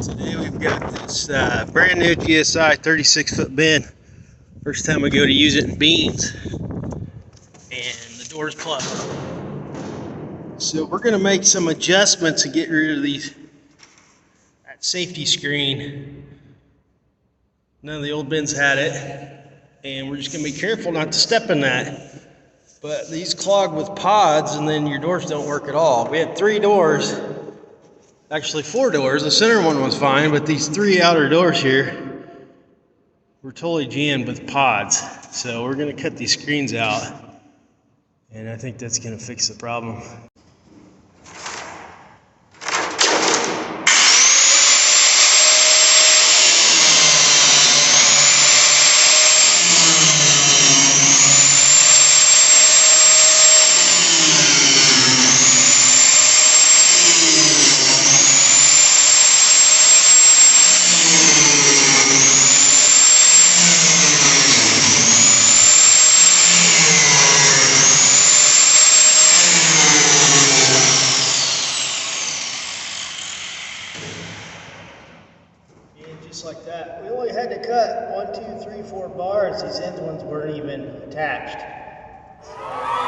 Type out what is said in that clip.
Today we've got this brand new GSI 36-foot bin. First time we go to use it in beans, and the door's plugged. So we're going to make some adjustments and get rid of that safety screen. None of the old bins had it, and we're just going to be careful not to step in that. But these clog with pods, and then your doors don't work at all. We had 3 doors. Actually 4 doors. The center one was fine, but these 3 outer doors here were totally jammed with pods. So we're going to cut these screens out, and I think that's going to fix the problem. Just like that. We only had to cut 1, 2, 3, 4 bars. These end ones weren't even attached. So